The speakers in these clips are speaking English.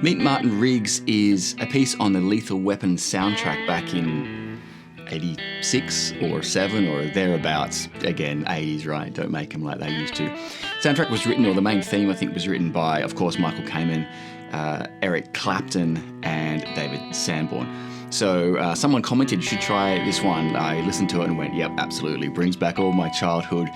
Meet Martin Riggs is a piece on the Lethal Weapon soundtrack back in 86 or 7 or thereabouts. Again, 80s, right? Don't make them like they used to. Soundtrack was written, or the main theme I think was written by, of course, Michael Kamen, Eric Clapton and David Sanborn. So someone commented, you should try this one. I listened to it and went, yep, absolutely. Brings back all my childhood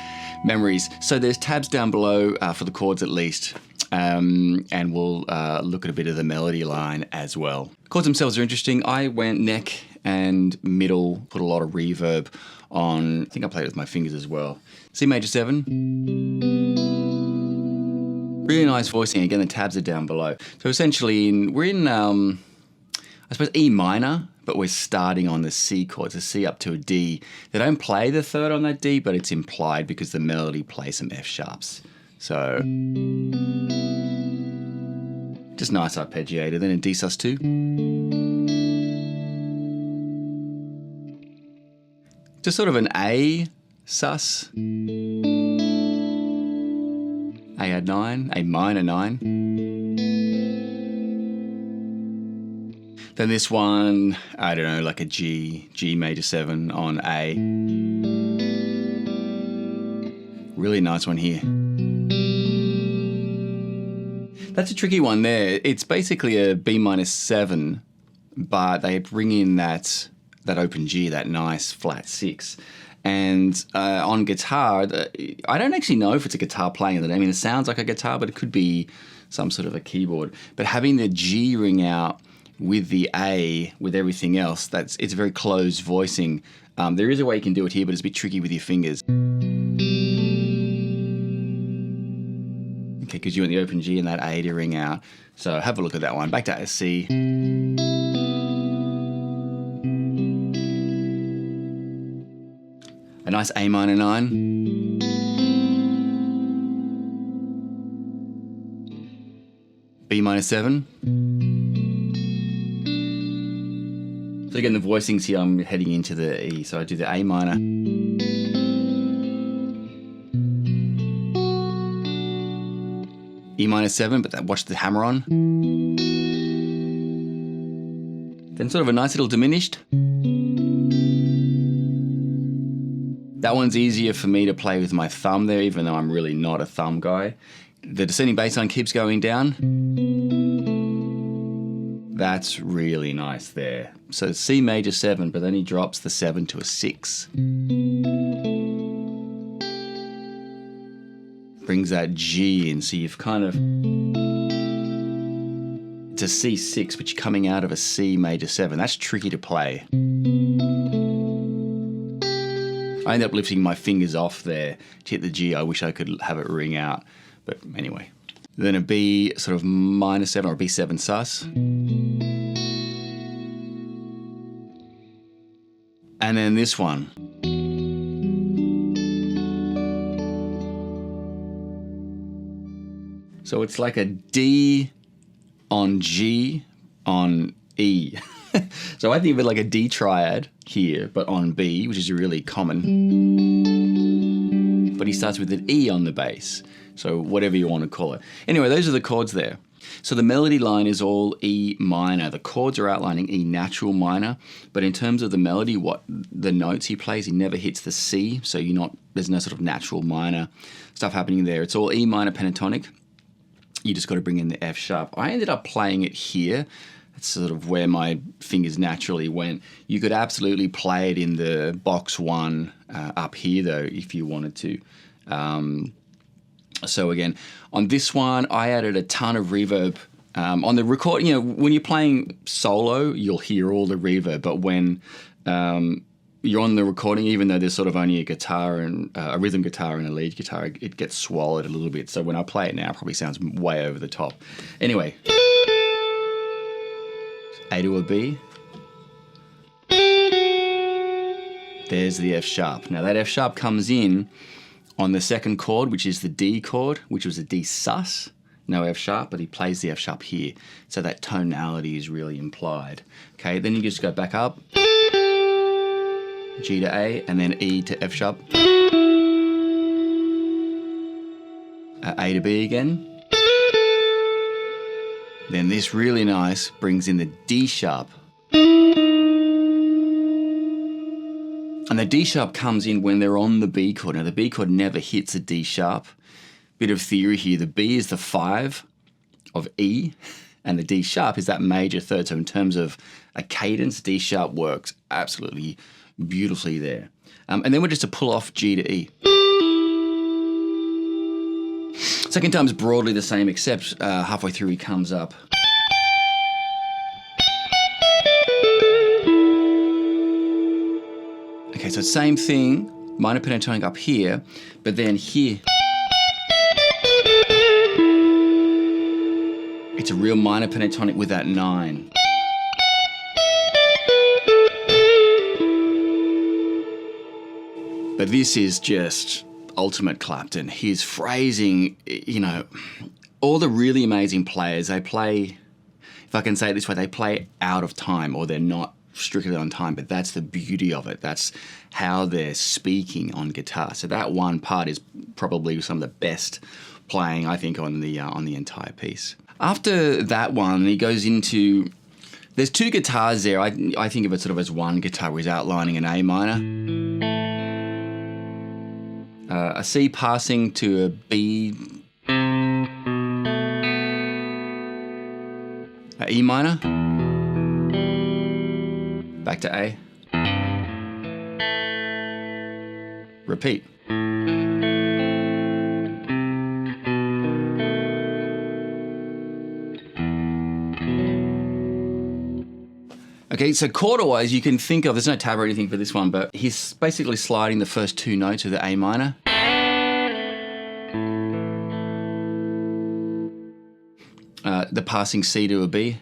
memories. So there's tabs down below for the chords at least. And we'll look at a bit of the melody line as well. Chords themselves are interesting. I went neck and middle, put a lot of reverb on. I think I played it with my fingers as well. C major 7. Really nice voicing. Again, the tabs are down below. So essentially, we're in, I suppose, E minor, but we're starting on the C chord. It's a C up to a D. They don't play the third on that D, but it's implied because the melody plays some F sharps. So just nice arpeggiator. Then in D sus2. Just sort of an A sus. A add 9, A minor 9. Then this one, I don't know, like a G major 7 on A. Really nice one here. That's a tricky one there. It's basically a B minor 7, but they bring in that open G, that nice flat 6. And on guitar, I don't actually know if it's a guitar playing it. I mean, it sounds like a guitar, but it could be some sort of a keyboard. But having the G ring out with the A, with everything else, it's very closed voicing. There is a way you can do it here, but it's a bit tricky with your fingers. Okay, because you want the open G and that A to ring out. So have a look at that one. Back to a C. A nice A minor 9. B minor 7. So again, the voicings here, I'm heading into the E. So I do the A minor. E minor 7, but watch the hammer on. Then sort of a nice little diminished. That one's easier for me to play with my thumb there, even though I'm really not a thumb guy. The descending bass line keeps going down. That's really nice there. So C major 7, but then he drops the 7 to a 6. Brings that G in, so you've kind of, it's a C6, but you're coming out of a C major 7. That's tricky to play. I ended up lifting my fingers off there to hit the G. I wish I could have it ring out, but anyway. Then a B sort of minor 7 or a B7 sus. And then this one. So it's like a D on G on E. So I think of it like a D triad here, but on B, which is really common. But he starts with an E on the bass. So whatever you want to call it. Anyway, those are the chords there. So the melody line is all E minor. The chords are outlining E natural minor, but in terms of the melody, what the notes he plays, he never hits the C, so there's no sort of natural minor stuff happening there. It's all E minor pentatonic. You just got to bring in the F sharp. I ended up playing it here. That's sort of where my fingers naturally went. You could absolutely play it in the box 1 up here though, if you wanted to. So again, on this one, I added a ton of reverb. On the recording, when you're playing solo, you'll hear all the reverb, but when you're on the recording, even though there's sort of only a guitar and a rhythm guitar and a lead guitar, it gets swallowed a little bit. So when I play it now, it probably sounds way over the top. Anyway, A to a B. There's the F sharp. Now that F sharp comes in On the second chord, which is the D chord, which was a D sus, no F sharp, but he plays the F sharp here. So that tonality is really implied. Okay, then you just go back up, G to A, and then E to F sharp, A to B again. Then this really nice brings in the D sharp. And the D sharp comes in when they're on the B chord. Now the B chord never hits a D sharp. Bit of theory here, the B is the 5 of E, and the D sharp is that major third. So in terms of a cadence, D sharp works absolutely beautifully there. And then we're just to pull off G to E. Second time is broadly the same, except halfway through he comes up. Okay, so same thing, minor pentatonic up here, but then here, it's a real minor pentatonic with that 9. But this is just ultimate Clapton. His phrasing, you know, all the really amazing players, they play, if I can say it this way, they play out of time, or they're not strictly on time, but that's the beauty of it. That's how they're speaking on guitar. So that one part is probably some of the best playing, I think, on the entire piece. After that one, he goes into, there's two guitars there. I think of it sort of as one guitar where he's outlining an A minor, a C passing to a B, a E minor, back to A, repeat. Okay, so chord-wise, you can think of, there's no tab or anything for this one, but he's basically sliding the first two notes of the A minor. The passing C to a B.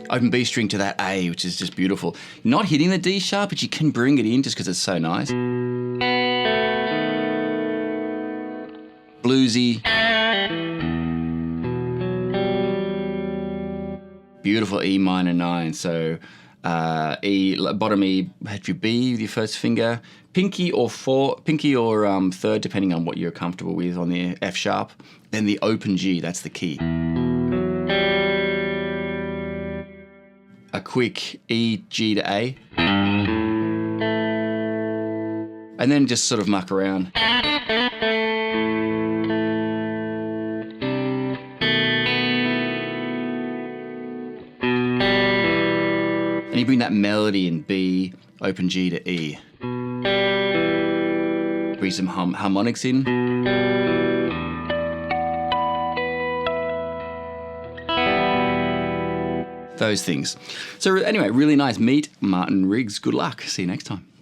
Open B string to that A, which is just beautiful. Not hitting the D sharp, but you can bring it in just because it's so nice. Bluesy. Beautiful E minor 9. So E, bottom E, hit your B with your first finger, pinky or third, depending on what you're comfortable with on the F sharp. Then the open G, that's the key. A quick E, G to A. And then just sort of muck around. And you bring that melody in B, open G to E. Bring some harmonics in. Those things. So anyway, really nice. Meet Martin Riggs. Good luck. See you next time.